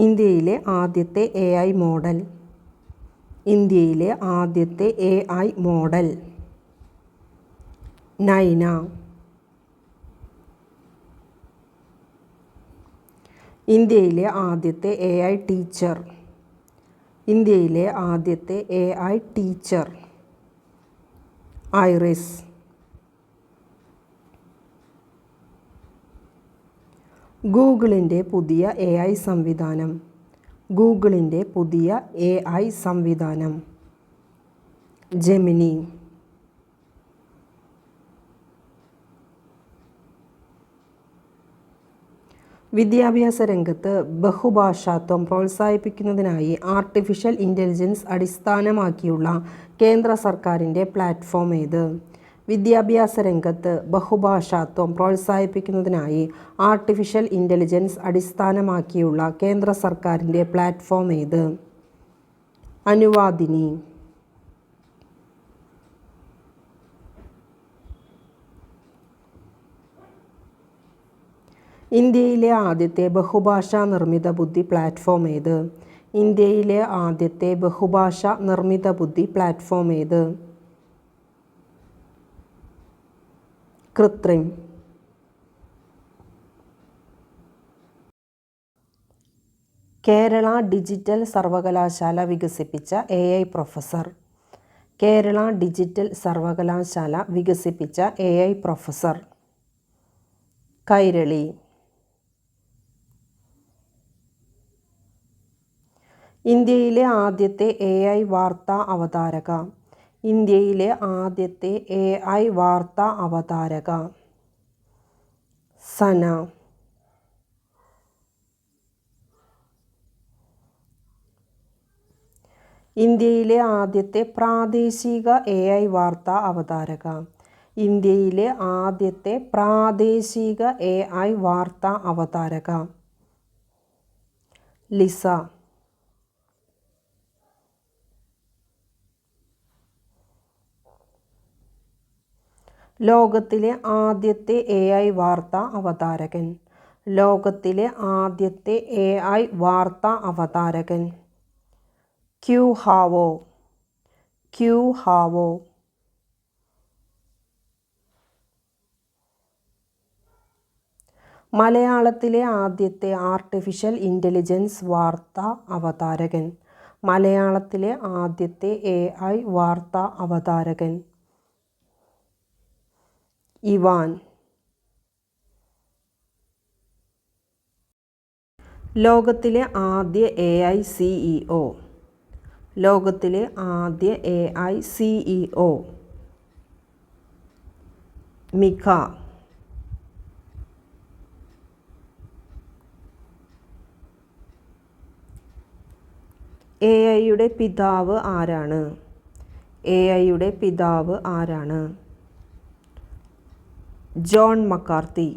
ഇന്ത്യയിലെ ആദ്യത്തെ AI model. ഇന്ത്യയിലെ ആദ്യത്തെ AI മോഡൽ നൈന. ഇന്ത്യയിലെ ആദ്യത്തെ AI ടീച്ചർ. ഇന്ത്യയിലെ ആദ്യത്തെ AI ടീച്ചർ ഐറിസ്. ഗൂഗിളിൻ്റെ പുതിയ AI സംവിധാനം. ഗൂഗിളിൻ്റെ പുതിയ AI സംവിധാനം ജെമിനി. വിദ്യാഭ്യാസ രംഗത്ത് ബഹുഭാഷാത്വം പ്രോത്സാഹിപ്പിക്കുന്നതിനായി ആർട്ടിഫിഷ്യൽ ഇൻ്റലിജൻസ് അടിസ്ഥാനമാക്കിയുള്ള കേന്ദ്ര സർക്കാരിൻ്റെ പ്ലാറ്റ്ഫോം ഏത്? വിദ്യാഭ്യാസ രംഗത്ത് ബഹുഭാഷാത്വം പ്രോത്സാഹിപ്പിക്കുന്നതിനായി ആർട്ടിഫിഷ്യൽ ഇൻ്റലിജൻസ് അടിസ്ഥാനമാക്കിയുള്ള കേന്ദ്ര സർക്കാരിൻ്റെ പ്ലാറ്റ്ഫോം ഏത്? അനുവാദിനി. ഇന്ത്യയിലെ ആദ്യത്തെ ബഹുഭാഷാ നിർമ്മിത ബുദ്ധി പ്ലാറ്റ്ഫോം ഏത്? ഇന്ത്യയിലെ ആദ്യത്തെ ബഹുഭാഷാ നിർമ്മിത ബുദ്ധി പ്ലാറ്റ്ഫോം ഏത്? കൃത്രിം. കേരള ഡിജിറ്റൽ സർവകലാശാല വികസിപ്പിച്ച AI പ്രൊഫസർ. കേരള ഡിജിറ്റൽ സർവകലാശാല വികസിപ്പിച്ച AI പ്രൊഫസർ കൈരളി. ഇന്ത്യയിലെ ആദ്യത്തെ AI വാർത്താ അവതാരക. ഇന്ത്യയിലെ ആദ്യത്തെ AI വാർത്താ അവതാരക സന. ഇന്ത്യയിലെ ആദ്യത്തെ പ്രാദേശിക AI വാർത്താ അവതാരക. ഇന്ത്യയിലെ ആദ്യത്തെ പ്രാദേശിക AI വാർത്താ അവതാരക ലിസ. ലോകത്തിലെ ആദ്യത്തെ AI വാർത്താ അവതാരകൻ. ലോകത്തിലെ ആദ്യത്തെ AI വാർത്താ അവതാരകൻ ക്യു ഹാവോ. ക്യു ഹാവോ. മലയാളത്തിലെ ആദ്യത്തെ ആർട്ടിഫിഷ്യൽ ഇൻ്റലിജൻസ് വാർത്താ അവതാരകൻ. മലയാളത്തിലെ ആദ്യത്തെ AI വാർത്താ അവതാരകൻ ഇവാൻ. ലോകത്തിലെ ആദ്യ AI CEO. ലോകത്തിലെ ആദ്യ AI CEO മിഖ. AIയുടെ പിതാവ് ആരാണ്? AIയുടെ പിതാവ് ആരാണ്? John McCarthy.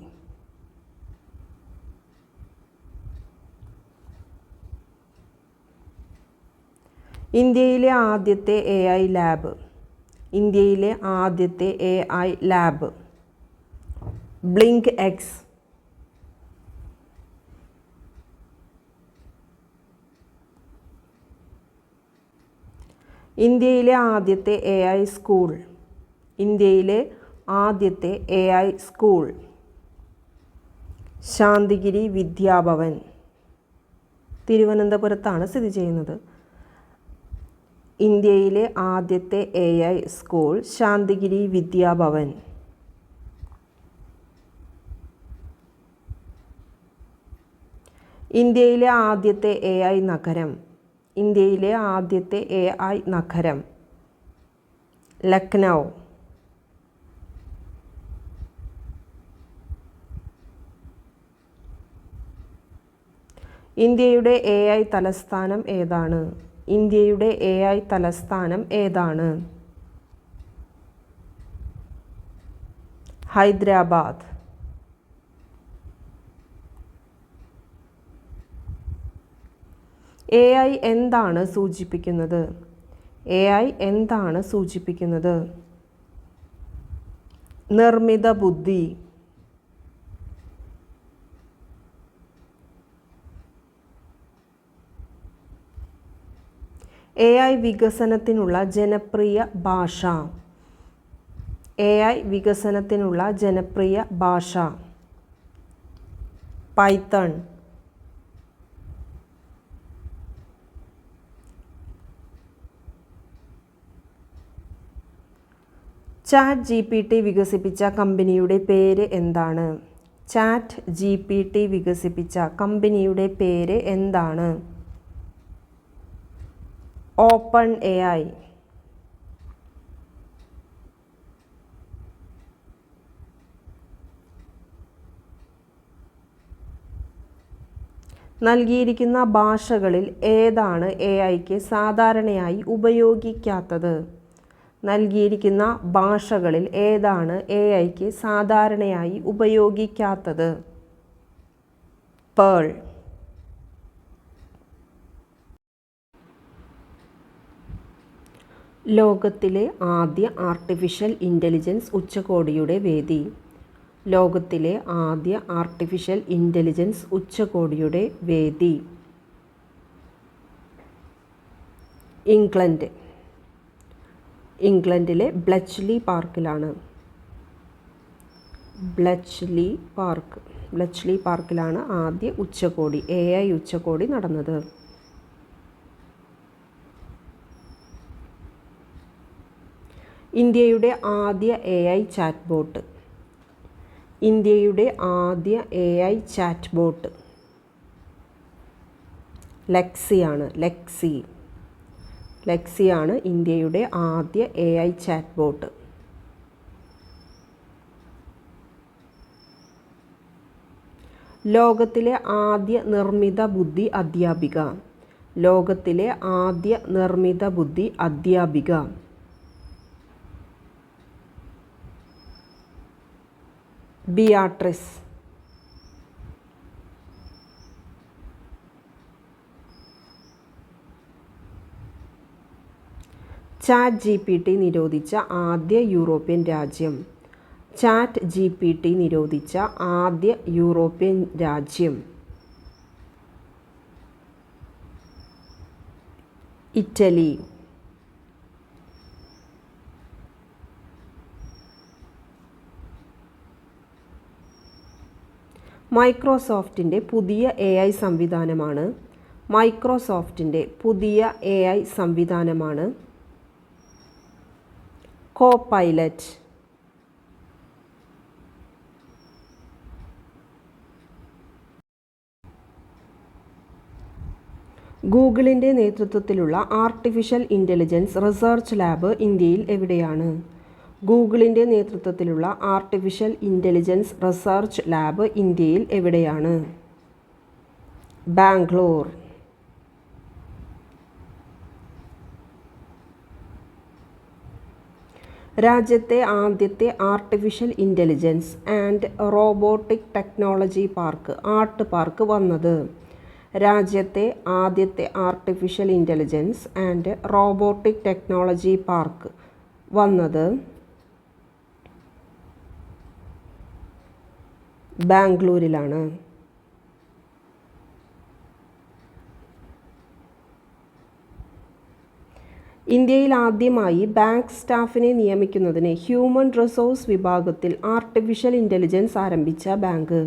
ഇന്ത്യയിലെ ആദ്യത്തെ AI ലാബ്. ഇന്ത്യയിലെ ആദ്യത്തെ AI ലാബ് ബ്ലിങ്ക് എക്സ്. ഇന്ത്യയിലെ ആദ്യത്തെ AI സ്കൂൾ. ഇന്ത്യയിലെ ആദ്യത്തെ AI സ്കൂൾ ശാന്തിഗിരി വിദ്യാഭവൻ, തിരുവനന്തപുരത്താണ് സ്ഥിതി ചെയ്യുന്നത്. ഇന്ത്യയിലെ ആദ്യത്തെ AI സ്കൂൾ ശാന്തിഗിരി വിദ്യാഭവൻ. ഇന്ത്യയിലെ ആദ്യത്തെ AI നഗരം. ഇന്ത്യയിലെ ആദ്യത്തെ AI നഗരം ലക്നൗ. ഇന്ത്യയുടെ AI തലസ്ഥാനം ഏതാണ്? ഇന്ത്യയുടെ AI തലസ്ഥാനം ഏതാണ്? ഹൈദരാബാദ്. AI എന്താണ് സൂചിപ്പിക്കുന്നത്? AI എന്താണ് സൂചിപ്പിക്കുന്നത്? നിർമ്മിത ബുദ്ധി. AI വികസനത്തിനുള്ള ജനപ്രിയ ഭാഷ. AI വികസനത്തിനുള്ള ജനപ്രിയ ഭാഷ. പൈത്തൺ. ChatGPT വികസിപ്പിച്ച കമ്പനിയുടെ പേര് എന്താണ്? ChatGPT വികസിപ്പിച്ച കമ്പനിയുടെ പേര് എന്താണ്? OpenAI. നൽകിയിരിക്കുന്ന ഭാഷകളിൽ ഏതാണ് AIക്ക് സാധാരണയായി ഉപയോഗിക്കാത്തത്? നൽകിയിരിക്കുന്ന ഭാഷകളിൽ ഏതാണ് AIക്ക് സാധാരണയായി ഉപയോഗിക്കാത്തത്? പേൾ. ലോകത്തിലെ ആദ്യ ആർട്ടിഫിഷ്യൽ ഇൻ്റലിജൻസ് ഉച്ചകോടിയുടെ വേദി. ലോകത്തിലെ ആദ്യ ആർട്ടിഫിഷ്യൽ ഇൻ്റലിജൻസ് ഉച്ചകോടിയുടെ വേദി. ഇംഗ്ലണ്ട്. ഇംഗ്ലണ്ടിലെ ബ്ലച്ച്ലി പാർക്കിലാണ്. ബ്ലച്ച്ലി പാർക്കിലാണ് ആദ്യ ഉച്ചകോടി AI ഉച്ചകോടി നടന്നത്. ഇന്ത്യയുടെ ആദ്യ AI ചാറ്റ്ബോട്ട്. ഇന്ത്യയുടെ ആദ്യ AI ചാറ്റ്ബോട്ട് ലെക്സിയാണ്. ലെക്സിയാണ് ഇന്ത്യയുടെ ആദ്യ AI ചാറ്റ്ബോട്ട്. ലോകത്തിലെ ആദ്യ നിർമ്മിത ബുദ്ധി അധ്യാപിക. ലോകത്തിലെ ആദ്യ നിർമ്മിത ബുദ്ധി അധ്യാപിക. ബിയാട്രിസ്. ChatGPT നിരോധിച്ച ആദ്യ യൂറോപ്യൻ രാജ്യം. ChatGPT നിരോധിച്ച ആദ്യ യൂറോപ്യൻ രാജ്യം. ഇറ്റലി. മൈക്രോസോഫ്റ്റിൻ്റെ പുതിയ AI സംവിധാനമാണ്. മൈക്രോസോഫ്റ്റിൻ്റെ പുതിയ AI സംവിധാനമാണ് കോപൈലറ്റ്. ഗൂഗിളിൻ്റെ നേതൃത്വത്തിലുള്ള ആർട്ടിഫിഷ്യൽ ഇൻ്റലിജൻസ് റിസർച്ച് ലാബ് ഇന്ത്യയിൽ എവിടെയാണ്? ഗൂഗിളിൻ്റെ നേതൃത്വത്തിലുള്ള ആർട്ടിഫിഷ്യൽ ഇൻ്റലിജൻസ് റിസർച്ച് ലാബ് ഇന്ത്യയിൽ എവിടെയാണ്? ബാംഗ്ലൂർ. രാജ്യത്തെ ആദ്യത്തെ artificial intelligence and robotic technology park art park വന്നത്? രാജ്യത്തെ ആദ്യത്തെ artificial intelligence and robotic technology park വന്നത് ബാംഗ്ലൂരിലാണ്. ഇന്ത്യയിൽ ആദ്യമായി ബാങ്ക് സ്റ്റാഫിനെ നിയമിക്കുന്നതിന് ഹ്യൂമൻ റിസോഴ്സ് വിഭാഗത്തിൽ ആർട്ടിഫിഷ്യൽ ഇൻ്റലിജൻസ് ആരംഭിച്ച ബാങ്ക്.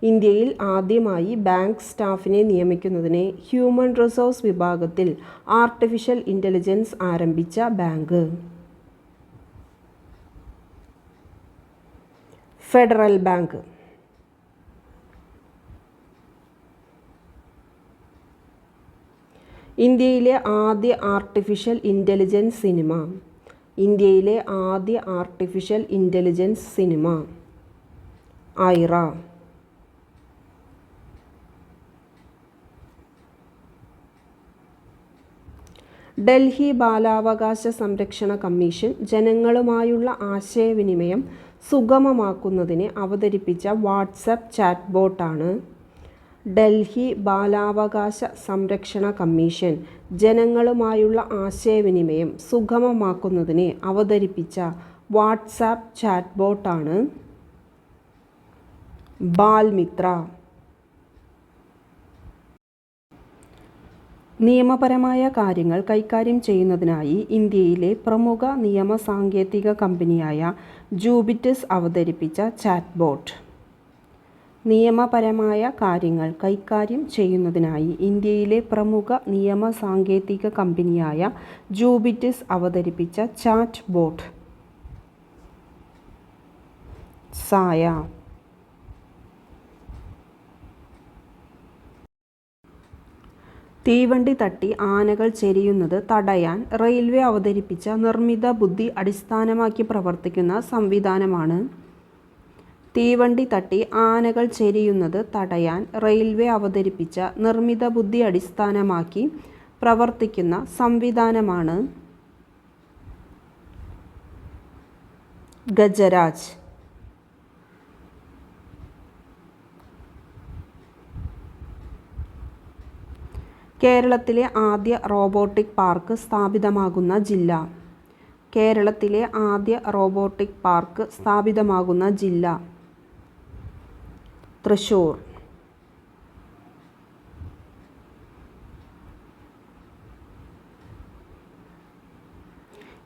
ഇന്ത്യയിൽ ആദ്യമായി ബാങ്ക് സ്റ്റാഫിനെ നിയമിക്കുന്നതിന് ഹ്യൂമൻ റിസോഴ്സ് വിഭാഗത്തിൽ ആർട്ടിഫിഷ്യൽ ഇൻ്റലിജൻസ് ആരംഭിച്ച ബാങ്ക്. Federal bank. ഇന്ത്യയിലെ ആദ്യ ആർട്ടിഫിഷ്യൽ ഇൻ്റലിജൻസ് സിനിമ. ഇന്ത്യയിലെ ആദ്യ artificial intelligence cinema Aira. Delhi ബാലാവകാശ സംരക്ഷണ കമ്മീഷൻ ജനങ്ങളുമായുള്ള ആശയവിനിമയം സുഗമമാക്കുന്നതിന് അവതരിപ്പിച്ച വാട്സാപ്പ് ചാറ്റ്ബോട്ടാണ്. ഡൽഹി ബാലാവകാശ സംരക്ഷണ കമ്മീഷൻ ജനങ്ങളുമായുള്ള ആശയവിനിമയം സുഗമമാക്കുന്നതിന് അവതരിപ്പിച്ച വാട്സാപ്പ് ചാറ്റ്ബോട്ടാണ് ബാൽമിത്ര. നിയമപരമായ കാര്യങ്ങൾ കൈകാര്യം ചെയ്യുന്നതിനായി ഇന്ത്യയിലെ പ്രമുഖ നിയമ സാങ്കേതിക കമ്പനിയായ ജൂബിറ്റസ് അവതരിപ്പിച്ച ചാറ്റ്ബോട്ട്. നിയമപരമായ കാര്യങ്ങൾ കൈകാര്യം ചെയ്യുന്നതിനായി ഇന്ത്യയിലെ പ്രമുഖ നിയമ സാങ്കേതിക കമ്പനിയായ ജൂബിറ്റസ് അവതരിപ്പിച്ച ചാറ്റ്ബോട്ട്. സായ. തീവണ്ടി തട്ടി ആനകൾ ചെരിയുന്നത് തടയാൻ റെയിൽവേ അവതരിപ്പിച്ച നിർമ്മിത ബുദ്ധി അടിസ്ഥാനമാക്കി പ്രവർത്തിക്കുന്ന സംവിധാനമാണ്. തീവണ്ടി തട്ടി ആനകൾ ചെരിയുന്നത് തടയാൻ റെയിൽവേ അവതരിപ്പിച്ച നിർമ്മിത ബുദ്ധി അടിസ്ഥാനമാക്കി പ്രവർത്തിക്കുന്ന സംവിധാനമാണ് ഗജരാജ്. കേരളത്തിലെ ആദ്യ റോബോട്ടിക് പാർക്ക് സ്ഥാപിതമാകുന്ന ജില്ല. കേരളത്തിലെ ആദ്യ റോബോട്ടിക് പാർക്ക് സ്ഥാപിതമാകുന്ന ജില്ല തൃശ്ശൂർ.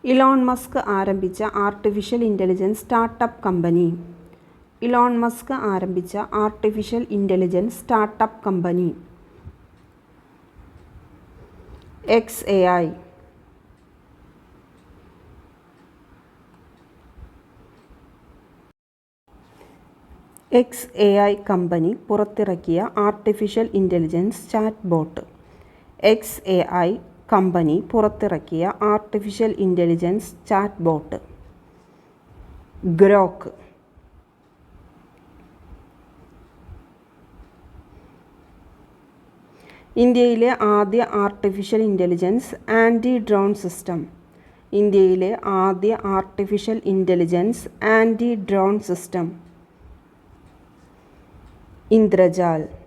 ഇലോൺ മസ്ക് ആരംഭിച്ച artificial intelligence startup company. Elon Musk ആരംഭിച്ച artificial intelligence startup company XAI. XAI company പുറത്തിറക്കിയ artificial intelligence chatbot. XAI company പുറത്തിറക്കിയ ആർട്ടിഫിഷ്യൽ ഇൻ്റലിജൻസ് ചാറ്റ്ബോട്ട് ഗ്രോക്ക്. ഇന്ത്യയിലെ ആദ്യ artificial intelligence anti drone system. ഇന്ത്യയിലെ ആദ്യ artificial intelligence anti drone system Indrajal.